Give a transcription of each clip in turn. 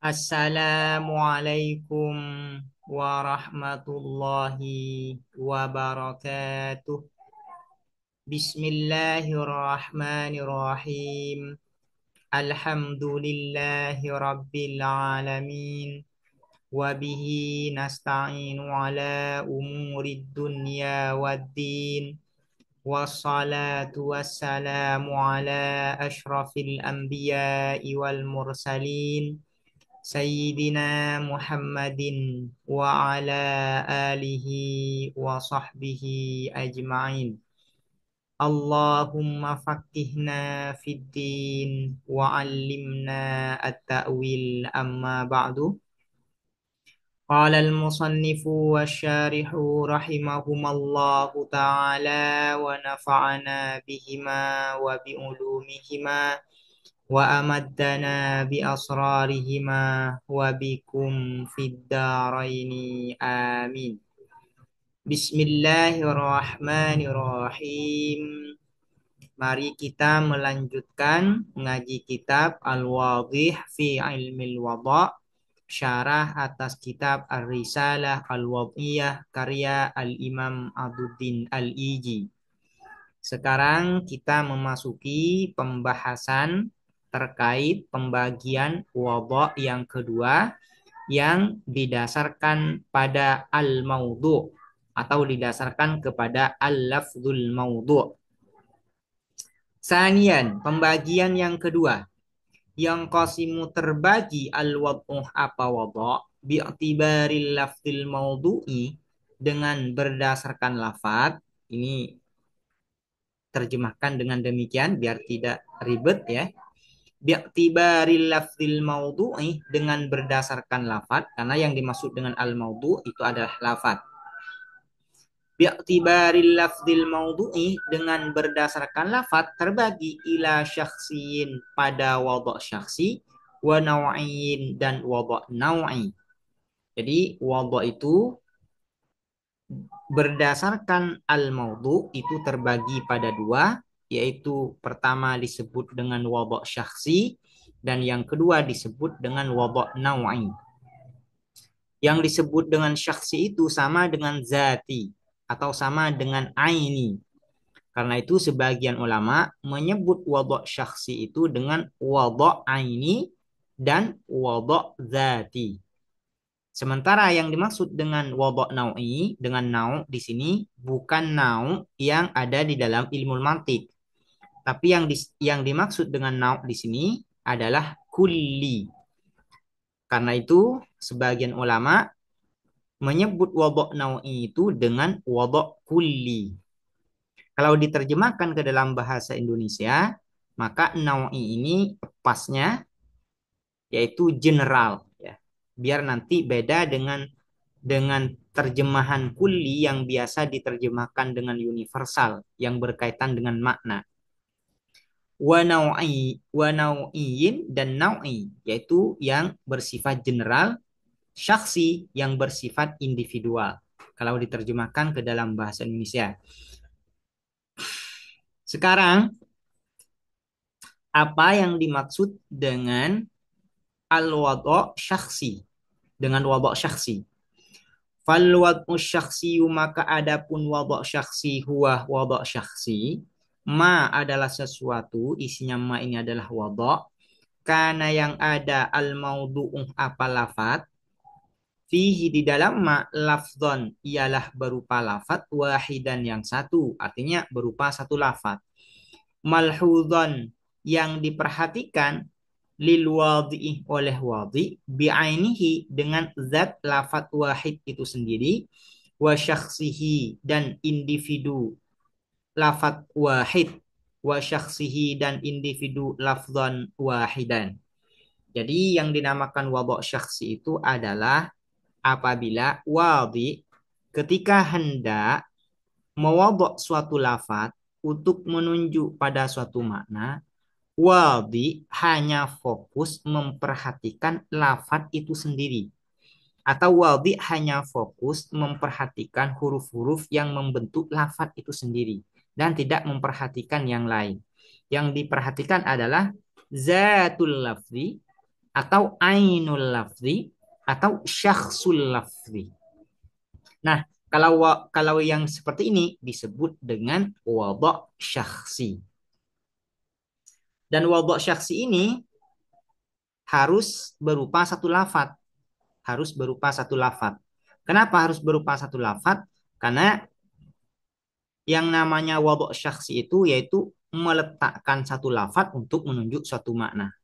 Assalamualaikum warahmatullahi wabarakatuh. Bismillahirrahmanirrahim. Alhamdulillahi rabbil alamin. Wabihi nasta'inu ala umurid dunya waddin. Wassalatu wassalamu ala ashrafil anbiya'i wal mursalin. Sayyidina Muhammadin wa ala alihi wa sahbihi ajma'in. Allahumma faqihna fid din wa 'allimna at-ta'wil amma ba'du. Qala al-musannifu wa syarihu rahimahumallahu ta'ala wa nafa'ana bihima wa bi ulumihima wa amaddana bi asrarihima wa bikum fid daraini amin. Bismillahirrahmanirrahim. Mari kita melanjutkan mengaji kitab Al-Wadih fi Ilmil Wada', syarah atas kitab Ar-Risalah Al-Wadiyah karya Al-Imam Abduddin Al-Iji. Sekarang kita memasuki pembahasan terkait pembagian wada' yang kedua yang didasarkan pada al-maudhu' atau didasarkan kepada al-lafzul maudhu'. Sanian, pembagian yang kedua. Yang qasimu terbagi al-wad'uh apa wada' bi'tibaril lafzil maudhu'i dengan berdasarkan lafaz. Ini terjemahkan dengan demikian biar tidak ribet ya. Bi'tibaril lafzil maudhu'i dengan berdasarkan lafaz, karena yang dimaksud dengan al-maudhu' itu adalah lafaz. Bi'tibaril lafzil maudhu'i dengan berdasarkan lafaz terbagi ila syakhsiyin pada wada' syakhsi wa naw'in dan wada' naw'i. Jadi wada' itu berdasarkan al-maudhu' itu terbagi pada dua, yaitu pertama disebut dengan wada' syakhsi dan yang kedua disebut dengan wada' naw'i. Yang disebut dengan syakhsi itu sama dengan zati atau sama dengan aini. Karena itu sebagian ulama menyebut wada' syakhsi itu dengan wada' aini dan wada' zati. Sementara yang dimaksud dengan wada' nau'i, dengan nau' di sini bukan nau' yang ada di dalam ilmu mantik. Tapi yang dimaksud dengan nau' di sini adalah kulli. Karena itu sebagian ulama menyebut wada' nau'i itu dengan wada' kulli. Kalau diterjemahkan ke dalam bahasa Indonesia, maka nau'i ini pasnya yaitu general ya. Biar nanti beda dengan terjemahan kulli yang biasa diterjemahkan dengan universal yang berkaitan dengan makna. Wa nau'iyin dan nau'i yaitu yang bersifat general, syakhsi yang bersifat individual. Kalau diterjemahkan ke dalam bahasa Indonesia. Sekarang apa yang dimaksud dengan al-wada' syakhsi? Dengan wada' syakhsi. Fal wad'u syakhsi, maka adapun wada' syakhsi huwa wada' syakhsi, ma adalah sesuatu, isinya ma ini adalah wada', karena yang ada al maudhu'u apa lafaz, fihi di dalam ma lafzon ialah berupa lafaz wahidan yang satu, artinya berupa satu lafaz. Malhudon yang diperhatikan lil wadhi oleh wadhi bi'ainihi dengan zat lafat wahid itu sendiri wa syakhsihi dan individu lafat wahid wa syakhsihi dan individu lafzan wahidan. Jadi yang dinamakan wada' syakhsi itu adalah apabila wadhi ketika hendak mewada' suatu lafat untuk menunjuk pada suatu makna, wadhi hanya fokus memperhatikan lafaz itu sendiri. Atau wadhi hanya fokus memperhatikan huruf-huruf yang membentuk lafaz itu sendiri. Dan tidak memperhatikan yang lain. Yang diperhatikan adalah zatul lafzi atau ainul lafzi atau syakhsul lafzi. Nah, kalau yang seperti ini disebut dengan wadha' syakhsi. Dan wadha' syakhsi ini harus berupa satu lafaz, harus berupa satu lafaz. Kenapa harus berupa satu lafaz? Karena yang namanya wadha' syakhsi itu yaitu meletakkan satu lafaz untuk menunjuk suatu makna.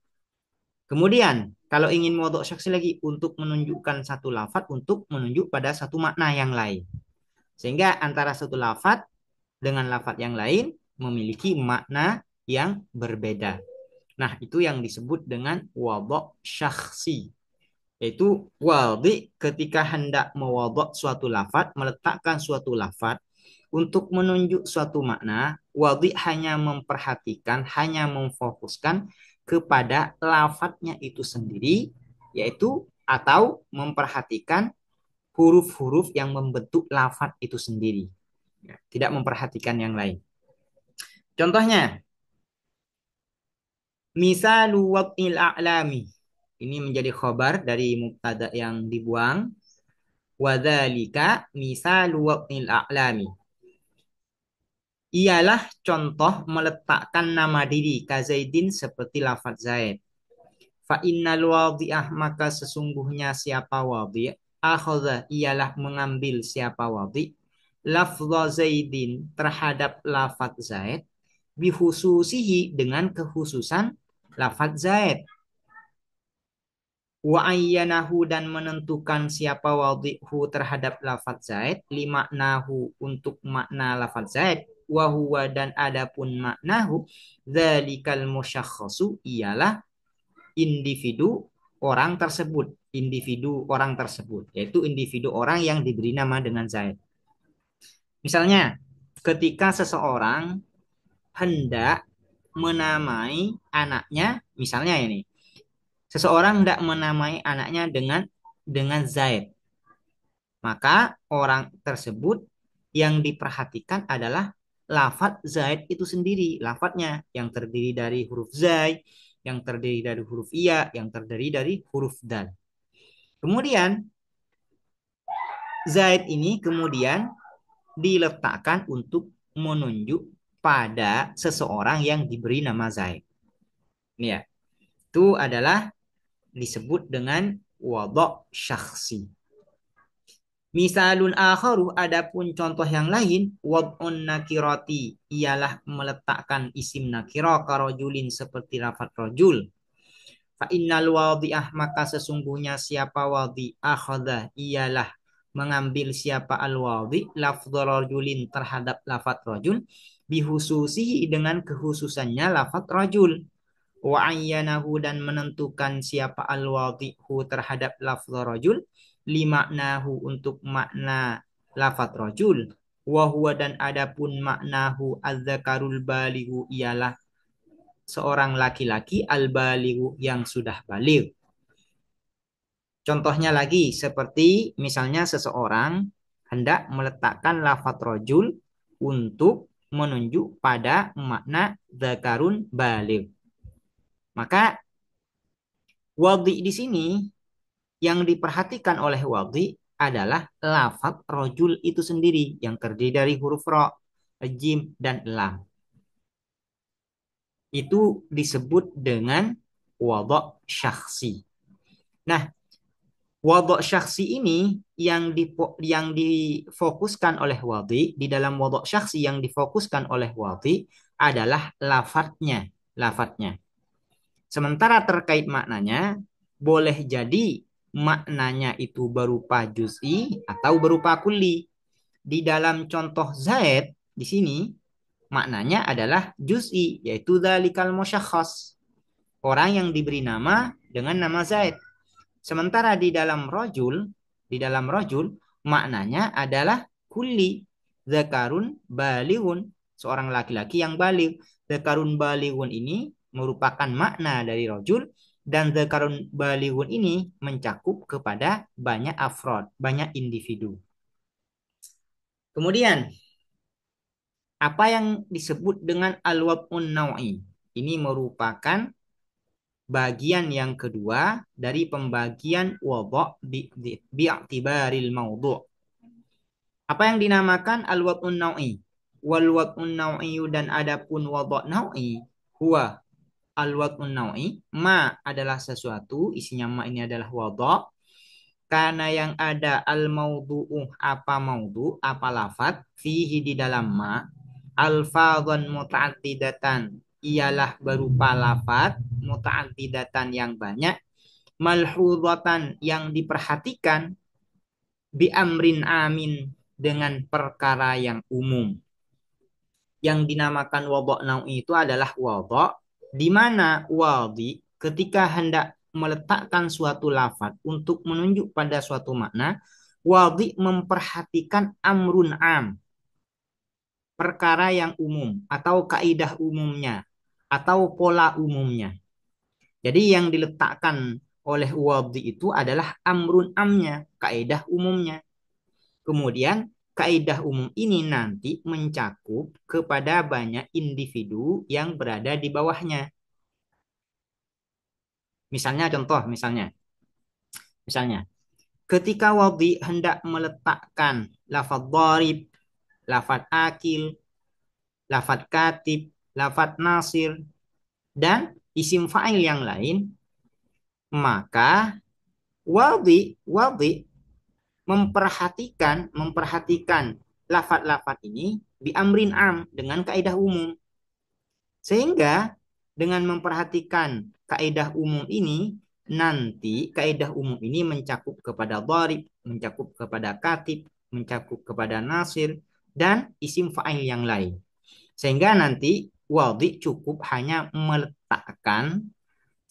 Kemudian, kalau ingin wadha' syakhsi lagi untuk menunjukkan satu lafaz untuk menunjuk pada satu makna yang lain. Sehingga antara satu lafaz dengan lafaz yang lain memiliki makna yang berbeda. Nah, itu yang disebut dengan wadha' syakhsi. Yaitu wadhi ketika hendak mewadha' suatu lafaz, meletakkan suatu lafaz untuk menunjuk suatu makna, wadhi hanya memperhatikan, hanya memfokuskan kepada lafadznya itu sendiri, yaitu atau memperhatikan huruf-huruf yang membentuk lafadz itu sendiri. Ya, tidak memperhatikan yang lain. Contohnya, misalu waqil a'lami. Ini menjadi khobar dari mubtada yang dibuang. Wadzalika misalu waqil a'lami. Ialah contoh meletakkan nama diri kazaidin seperti lafaz Zaid. Fa innal wadhi'ah maka sesungguhnya siapa wadhi' akhadha ialah mengambil siapa wadhi' lafza Zaidin terhadap lafaz Zaid bihususihi dengan kekhususan lafaz Zaid wa ayyanahu dan menentukan siapa wadhi'hu terhadap lafaz Zaid limaknahu untuk makna lafaz Zaid wa huwa dan adapun maknahu dzalikal musyakhasu ialah individu orang tersebut, individu orang tersebut, yaitu individu orang yang diberi nama dengan Zaid. Misalnya, ketika seseorang hendak menamai anaknya, misalnya ini, seseorang hendak menamai anaknya dengan Zaid, maka orang tersebut yang diperhatikan adalah lafadz Zaid itu sendiri, lafadznya yang terdiri dari huruf Zai, yang terdiri dari huruf Iya, yang terdiri dari huruf Dal. Kemudian Zaid ini kemudian diletakkan untuk menunjuk pada seseorang yang diberi nama Zaid. Ini ya, itu adalah disebut dengan wadha' syakhsi. Misalun akharu adapun contoh yang lain wad'un nakirati ialah meletakkan isim nakira karojulin seperti lafaz rojul. Fa innal wadhi'ah maka sesungguhnya siapa wadhi akhadha ialah mengambil siapa al wadhi lafdh rajulin terhadap lafaz rajul bihususihi dengan kekhususannya lafaz rajul wa ayyanahu dan menentukan siapa al wadhi'hu terhadap lafdh rajul limaknahu untuk makna lafaz rajul wa huwa dan adapun maknahu az-zakarul balighu ialah seorang laki-laki al-balighu yang sudah baligh. Contohnya lagi seperti misalnya seseorang hendak meletakkan lafaz rojul untuk menunjuk pada makna zakarun baligh. Maka wadhi di sini yang diperhatikan oleh wadhi adalah lafaz rojul itu sendiri yang terdiri dari huruf ro, jim, dan lam. Itu disebut dengan wadha' syakhsi. Nah, wadha' syakhsi ini yang difokuskan oleh wadhi di dalam wadha' syakhsi yang difokuskan oleh wadhi adalah lafadznya, lafadznya. Sementara terkait maknanya boleh jadi maknanya itu berupa juz'i atau berupa kulli. Di dalam contoh Zaid di sini maknanya adalah juz'i yaitu dzalikal musyakhas. Orang yang diberi nama dengan nama Zaid. Sementara di dalam rojul maknanya adalah kulli, zakarun balighun, seorang laki-laki yang baligh. Zakarun balighun ini merupakan makna dari rojul dan zakarun balighun ini mencakup kepada banyak afrod, banyak individu. Kemudian apa yang disebut dengan al-wab'un naw'i? Ini merupakan bagian yang kedua dari pembagian wadha bi'tibaril maudhu'. Apa yang dinamakan al-wad'un naw'i? Wal wad'un naw'i dan adapun wadha' naw'i huwa al-wad'un naw'i ma adalah sesuatu, isinya ma ini adalah wadha', karena yang ada al-maudhu'u apa maudhu, apa lafat, fihi di dalam ma, alfadhan muta'addidatan ialah berupa lafat muta'addidatan yang banyak, malhudatan yang diperhatikan, bi amrin amin dengan perkara yang umum. Yang dinamakan wadha' naui itu adalah wadha' di mana wadhi ketika hendak meletakkan suatu lafaz untuk menunjuk pada suatu makna, wadhi memperhatikan amrun am, perkara yang umum atau kaidah umumnya atau pola umumnya. Jadi yang diletakkan oleh wadhi itu adalah amrun amnya, kaidah umumnya. Kemudian kaidah umum ini nanti mencakup kepada banyak individu yang berada di bawahnya. Misalnya contoh, misalnya ketika wadhi hendak meletakkan lafaz dharib, lafaz akil, lafaz katib, lafaz nasir, dan isim fa'il yang lain, maka wadhi memperhatikan lafaz-lafaz ini bi amrin am dengan kaidah umum. Sehingga dengan memperhatikan kaidah umum ini, nanti kaidah umum ini mencakup kepada dharib, mencakup kepada katib, mencakup kepada nasir, dan isim fa'il yang lain. Sehingga nanti wadhi cukup hanya meletakkan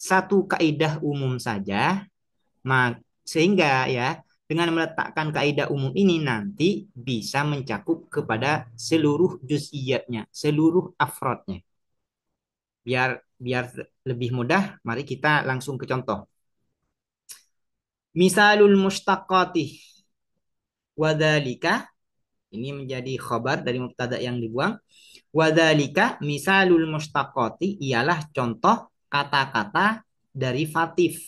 satu kaidah umum saja, sehingga ya dengan meletakkan kaidah umum ini nanti bisa mencakup kepada seluruh juz'iyatnya, seluruh afrodnya. Biar biar lebih mudah, mari kita langsung ke contoh. Misalul mustaqati wadzalika, ini menjadi khabar dari mubtada yang dibuang. Wadzalika misalul mustaqati ialah contoh kata-kata derivatif.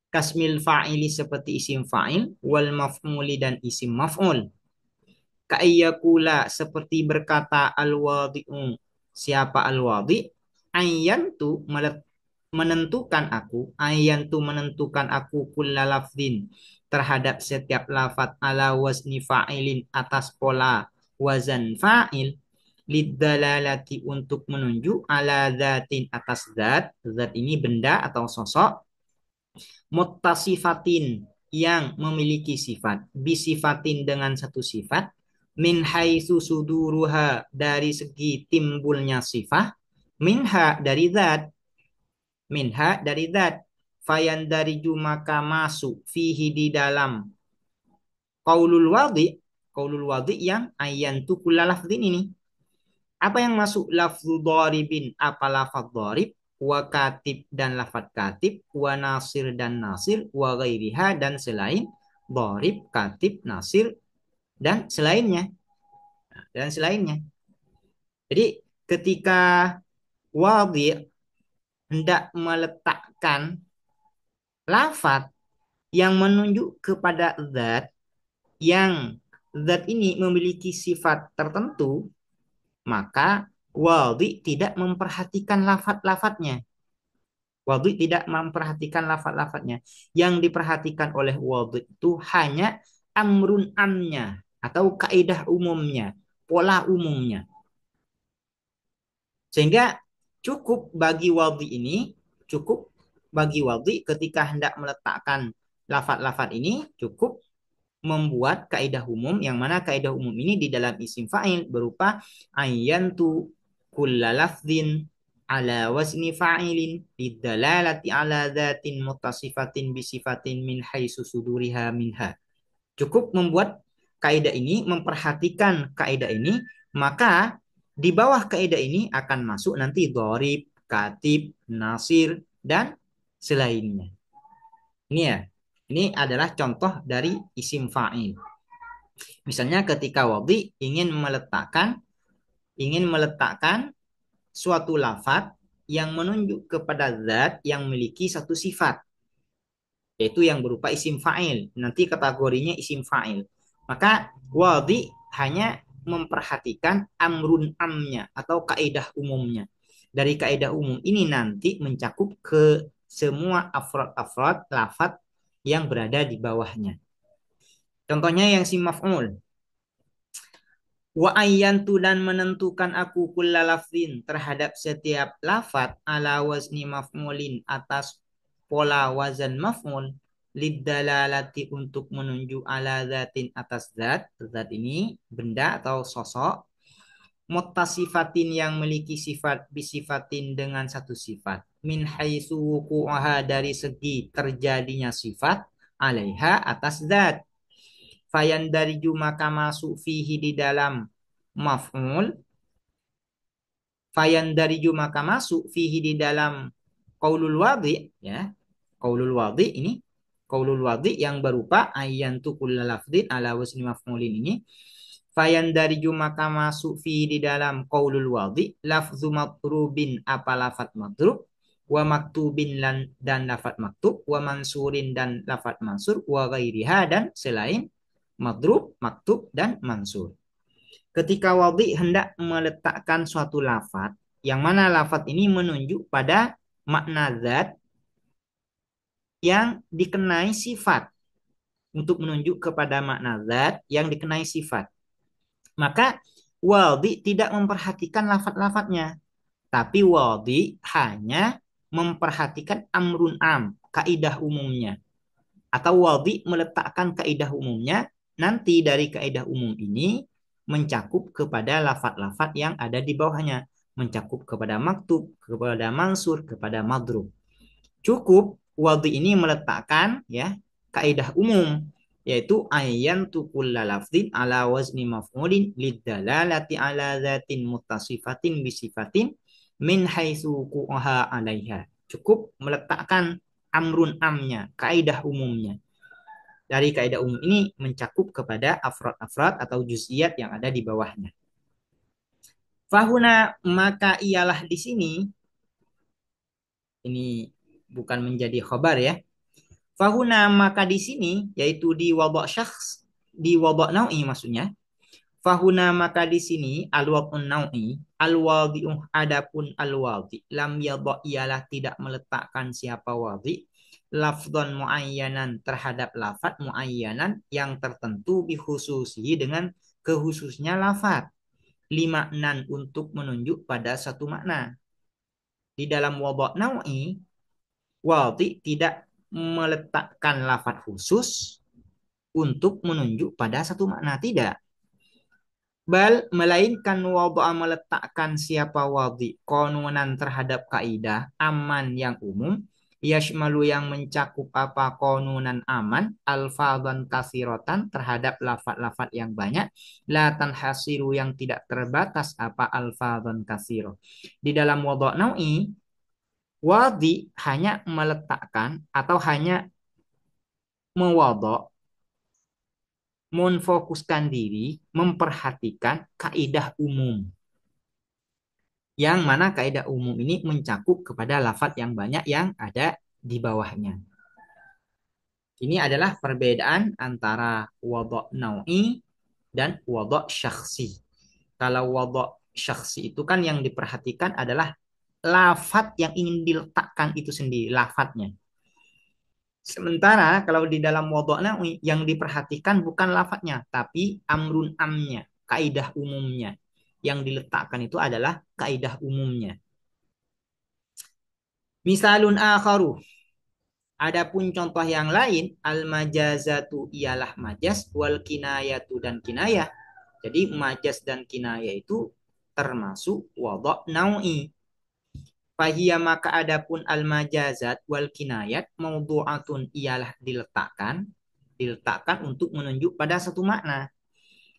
Kasmil fa'ili seperti isim fa'il, wal maf'uli dan isim maf'ul. Ka'ayyakula seperti berkata al-wadhi'u, siapa al-wadhi', ayyantu menentukan aku kulla lafzin terhadap setiap lafaz ala wazni fa'ilin atas pola wazan fa'il, lidalalati untuk menunjuk ala zatin atas zat ini benda atau sosok, muttasifatin yang memiliki sifat, bisifatin dengan satu sifat, min haitsu suduruha dari segi timbulnya sifat, minha dari zat, fayan dari maka masuk fihi di dalam qaulul wadhi yang ayyan tu lafzin ini. Apa yang masuk lafzu dharibin, apa lafaz dharib, wa katib dan lafaz katib, wa nasir dan nasir, wa ghairiha dan selain dharib, katib, nasir dan selainnya. Dan selainnya. Jadi ketika wadhi hendak meletakkan lafaz yang menunjuk kepada zat, yang zat ini memiliki sifat tertentu, maka wadhi tidak memperhatikan lafaz-lafaznya. Wadhi tidak memperhatikan lafaz-lafaznya. Yang diperhatikan oleh wadhi itu hanya amrun amnya atau kaidah umumnya, pola umumnya. Sehingga cukup bagi wadhi ketika hendak meletakkan lafaz-lafaz ini cukup membuat kaidah umum, yang mana kaidah umum ini di dalam isim fa'il berupa ayyantu kulla lafzin ala wazni fa'ilin lidalalati ala dhatin muttasifatin bisifatin min haitsu suduriha minha. Cukup membuat kaidah ini, memperhatikan kaidah ini, maka di bawah kaidah ini akan masuk nanti dharib, katib, nasir dan selainnya. Ini ya. Ini adalah contoh dari isim fa'il. Misalnya ketika wadhi ingin meletakkan suatu lafaz yang menunjuk kepada zat yang memiliki satu sifat, yaitu yang berupa isim fa'il. Nanti kategorinya isim fa'il. Maka wadhi hanya memperhatikan amrun amnya atau kaidah umumnya. Dari kaidah umum ini nanti mencakup ke semua afrod-afrod lafat yang berada di bawahnya. Contohnya yang si maf'ul. Wa ayyantu dan menentukan aku kulla lafzin terhadap setiap lafat ala wazni maf'ulin atas pola wazan maf'ul lidalalati untuk menunjuk ala zatin atas zat. Zat ini benda atau sosok. Muttasifatin yang memiliki sifat bisifatin dengan satu sifat. Min haitsu wuqu'aha dari segi terjadinya sifat alaiha atas zat. Fayan dari maka masuk fihi di dalam maf'ul. Fayan dari maka masuk fihi di dalam qaulul wadhi, ya. Qaulul wadhi ini, qaulul wadhi yang berupa ayyantu kulla lafdin ala wasni maf'ulin ini. Fayan dari maka masuk fihi di dalam qaulul wadhi lafzu matrubin apa lafat matrub, wa maktubin dan lafat maktub, wa mansurin dan lafat mansur, wa ghairiha dan selain madrub, maktub, dan mansur. Ketika wadhi hendak meletakkan suatu lafat, yang mana lafat ini menunjuk pada makna zat yang dikenai sifat. Untuk menunjuk kepada makna zat yang dikenai sifat. Maka wadhi tidak memperhatikan lafat-lafatnya. Tapi wadhi hanya memperhatikan amrun am, kaidah umumnya. Atau wadhi meletakkan kaidah umumnya, nanti dari kaidah umum ini mencakup kepada lafat-lafat yang ada di bawahnya, mencakup kepada maktub, kepada mansur, kepada madrub. Cukup wadhi ini meletakkan ya kaidah umum, yaitu ayyan tukulla lafzin ala wazni maf'ulin lidalalati ala zatin muttasifatin bisifatin min haitsu qu'aha alaiha. Cukup meletakkan amrun amnya, kaidah umumnya. Dari kaidah umum ini mencakup kepada afrod-afrod atau juz'iyat yang ada di bawahnya. Fahuna maka ialah di sini, ini bukan menjadi khobar ya. Fahuna maka di sini, yaitu di wabak syakhs, di wabak naui maksudnya. Fahuna maka di sini al-wab'un naui, al-wadhi'uh adapun al-wadhi lam yadha ialah tidak meletakkan siapa wadhi lafdhan muayyanan terhadap lafat muayyanan yang tertentu bikhususi dengan khususnya lafat limaknan untuk menunjuk pada satu makna. Di dalam wabak naui, wadhi tidak meletakkan lafat khusus untuk menunjuk pada satu makna, tidak. Bal melainkan wada'a meletakkan siapa wadhi konunan terhadap kaidah aman yang umum, yashmalu yang mencakup apa konunan aman alfadhan katsirotan terhadap lafat-lafat yang banyak, la tanhasiru yang tidak terbatas apa alfadhan katsiro. Di dalam wada' naui, wadhi hanya meletakkan atau hanya mewada' memfokuskan diri, memperhatikan kaidah umum. Yang mana kaidah umum ini mencakup kepada lafaz yang banyak yang ada di bawahnya. Ini adalah perbedaan antara wada' naui dan wada' syakhsi. Kalau wada' syakhsi itu kan yang diperhatikan adalah lafaz yang ingin diletakkan itu sendiri, lafaznya. Sementara kalau di dalam wada' nawi yang diperhatikan bukan lafadznya, tapi amrun amnya, kaidah umumnya. Yang diletakkan itu adalah kaidah umumnya. Misalun akharu. Adapun contoh yang lain, al-majazatu ialah majaz, wal kinayatu dan kinayah. Jadi majaz dan kinayah itu termasuk wada' nawi. Fahiyya maka adapun al-majazat wal kinayat maudhu'atun ialah diletakkan untuk menunjuk pada satu makna.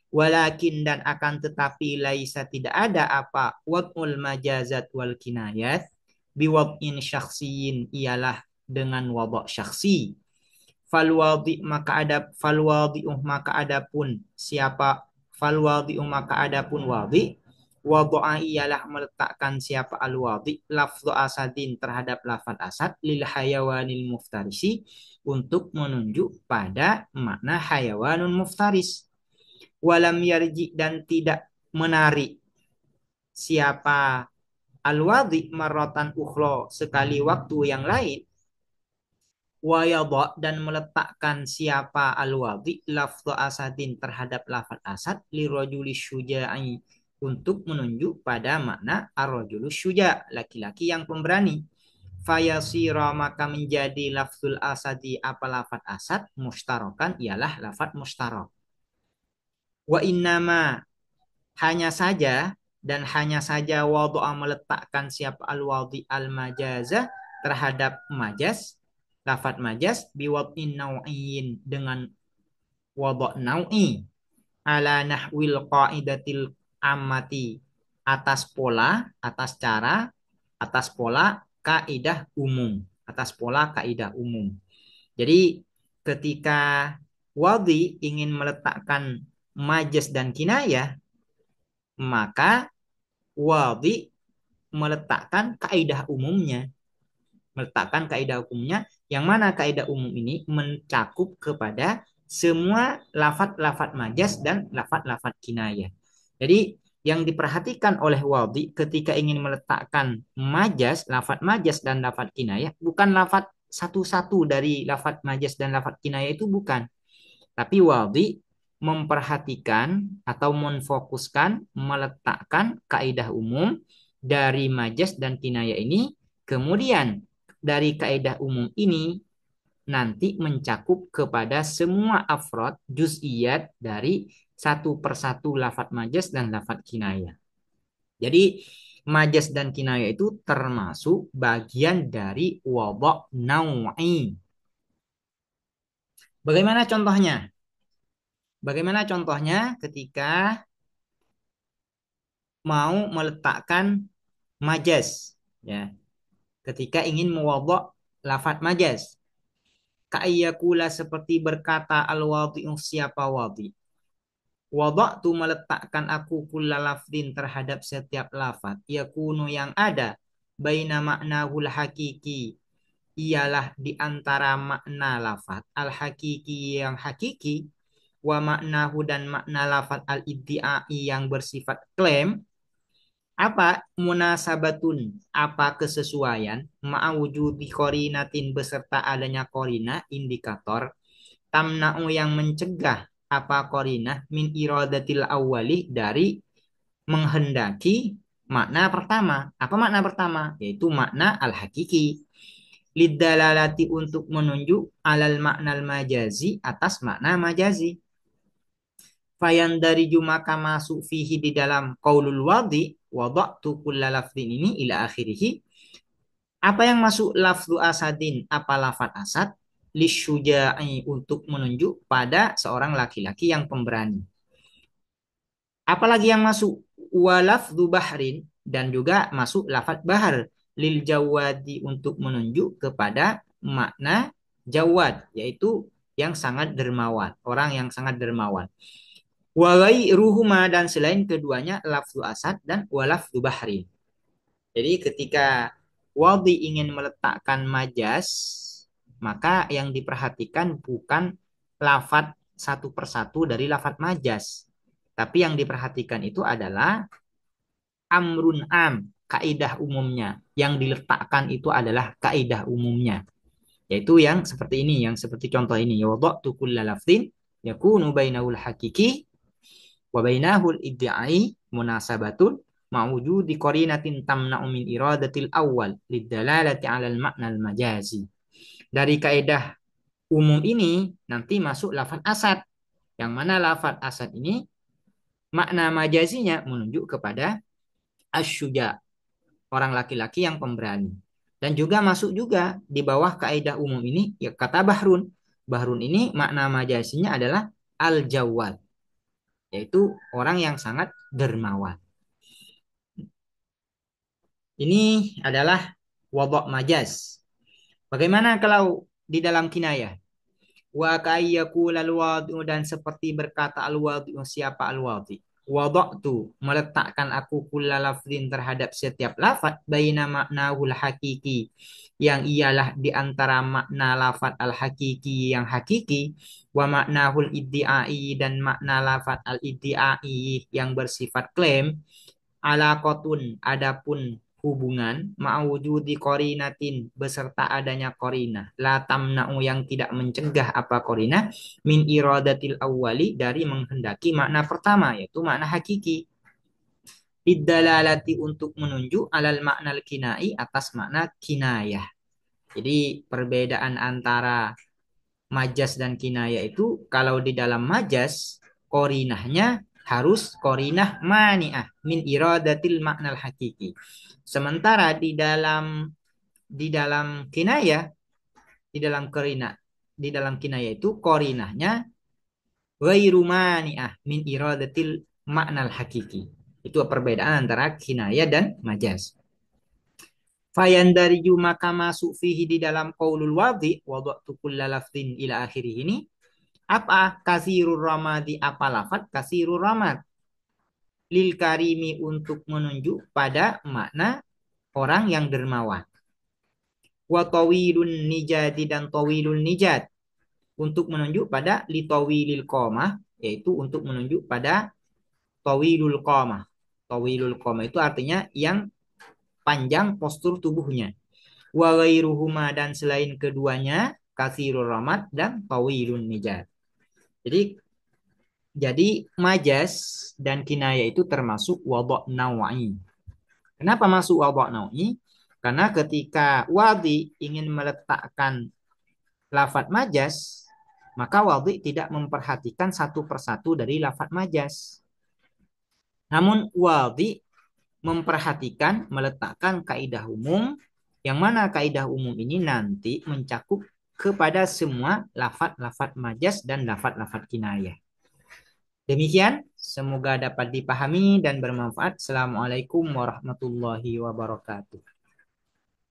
Walakin dan akan tetapi laisa tidak ada apa wad'ul majazat wal kinayat biwad'in syakhsiyin ialah dengan wada' syakhsi. Falwadhi'u maka adapun siapa falwadhi'u maka adapun wadhi Wada'a ialah meletakkan siapa al-wadi lafzu asadin terhadap lafaz asad lil hayawanil muftarisi untuk menunjuk pada makna hayawanun muftaris. Walam yarji dan tidak menarik siapa al-wadi marratan ukhra sekali waktu yang lain wayadha dan meletakkan siapa al-wadi lafzu asadin terhadap lafaz asad lirajuli syuja'i untuk menunjuk pada makna ar-rajulus syuja laki-laki yang pemberani fayasira maka menjadi lafzul asadi apa lafaz asad mustarokan ialah lafaz mustarak wa innama hanya saja dan hanya saja wadu'a meletakkan siapa al-wadi al-majaza terhadap majas lafat majas biwad'in naw'in dengan wadu' naw'i ala nahwil qaidatil ammati atas cara atas pola kaidah umum atas pola kaidah umum jadi ketika wadi ingin meletakkan majas dan kinayah maka wadi meletakkan kaidah umumnya. Meletakkan kaidah umumnya, yang mana kaidah umum ini mencakup kepada semua lafat-lafat majas dan lafat-lafat kinayah. Jadi yang diperhatikan oleh wadi ketika ingin meletakkan majas, lafat majas dan lafat kinayah, bukan lafat satu-satu dari lafat majas dan lafat kinayah itu bukan. Tapi wadi memperhatikan atau menfokuskan meletakkan kaidah umum dari majas dan kinayah ini, kemudian dari kaidah umum ini nanti mencakup kepada semua afrod juz'iyat dari satu persatu lafat majas dan lafat kinayah. Jadi majas dan kinayah itu termasuk bagian dari wada' naw'i. Bagaimana contohnya? Bagaimana contohnya ketika mau meletakkan majas ya, ketika ingin mewadok lafat majas. Ka'ayyakula seperti berkata al-wadhi'u siapa wadhi. Wada'tu meletakkan aku kulla lafdin terhadap setiap lafat. Yakunu yang ada baina maknahul hakiki ialah di antara makna lafat al-hakiki yang hakiki wa maknahu dan makna lafat al-iddi'ai yang bersifat klaim apa munasabatun apa kesesuaian ma'wujudi korinatin beserta adanya korina indikator tamna'u yang mencegah apa korina min iradatil awali dari menghendaki makna pertama apa makna pertama yaitu makna al-hakiki lidalalati untuk menunjuk alal makna majazi atas makna majazi fayan dari maka masuk fihi di dalam qaulul wadi wada'tu kulla lafdin ini ila akhirih apa yang masuk lafdu asadin apa lafad asad lisyuja'i untuk menunjuk pada seorang laki-laki yang pemberani apalagi yang masuk walafdu bahrin dan juga masuk lafad bahar lil jawadi untuk menunjuk kepada makna jawad yaitu yang sangat dermawan orang yang sangat dermawan walai ruhuma dan selain keduanya lafzu asad dan walafzu bahri. Jadi ketika wadi ingin meletakkan majas, maka yang diperhatikan bukan lafat satu persatu dari lafat majas. Tapi yang diperhatikan itu adalah amrun am, kaidah umumnya. Yang diletakkan itu adalah kaidah umumnya. Yaitu yang seperti ini, yang seperti contoh ini. Wada'tu kulla lafzin yakunu bainahul hakiki wa bainahul iddi'ai munasabatun ma'wujudi qarinatin tamna'u min iradatil awal lidalalati 'alal makna al-majazi. Dari kaidah umum ini nanti masuk lafaz asad. Yang mana lafaz asad ini makna majazinya menunjuk kepada asyuja, orang laki-laki yang pemberani. Dan juga masuk juga di bawah kaidah umum ini ya kata bahrun. Bahrun ini makna majazinya adalah al-jawad, yaitu orang yang sangat dermawan. Ini adalah wabak majaz. Bagaimana kalau di dalam kinayah? Wa kayyaku al dan seperti berkata al-wadi siapa al-wadi. Wada'tu meletakkan aku kulla lafzin terhadap setiap lafaz baina maknahul hakiki yang ialah di antara makna lafaz al hakiki yang hakiki wa maknahul iddiai dan makna lafaz al iddiai yang bersifat klaim alaqatun adapun hubungan ma'wujudi qorinatin beserta adanya qorinah la tamna'u yang tidak mencegah apa qorinah min iradatil awwali dari menghendaki makna pertama yaitu makna hakiki iddalalati untuk menunjuk alal makna kinai atas makna kinayah. Jadi perbedaan antara majas dan kinayah itu kalau di dalam majas korinahnya harus korinah mani'ah min iradatil maknal hakiki. Sementara di dalam kinayah, di dalam korinah, di dalam kinayah itu korinahnya ghairu mani'ah min iradatil maknal hakiki. Itu perbedaan antara kinayah dan majas. Fayandariju maka masuk fihi di dalam qaulul wadhi wada'tu kulla lafzin ila akhirih ini apa kasirur ramadi apa lafad kasirur ramad lil karimi untuk menunjuk pada makna orang yang dermawan wa tawilun nijadi dan tawilun nijad untuk menunjuk pada litawilil qamah yaitu untuk menunjuk pada tawilul qamah. Tawilul qamah itu artinya yang panjang postur tubuhnya. Wa ghairuhuma dan selain keduanya kasirur ramad dan tawilun nijad. Jadi majas dan kinayah itu termasuk wadok nawa'i. Kenapa masuk wadok nawa'i? Karena ketika wadi ingin meletakkan lafadz majas, maka wadi tidak memperhatikan satu persatu dari lafadz majas. Namun wadi memperhatikan meletakkan kaidah umum, yang mana kaidah umum ini nanti mencakup kepada semua lafadz-lafadz majas dan lafadz-lafadz kinayah. Demikian, semoga dapat dipahami dan bermanfaat. Assalamualaikum warahmatullahi wabarakatuh.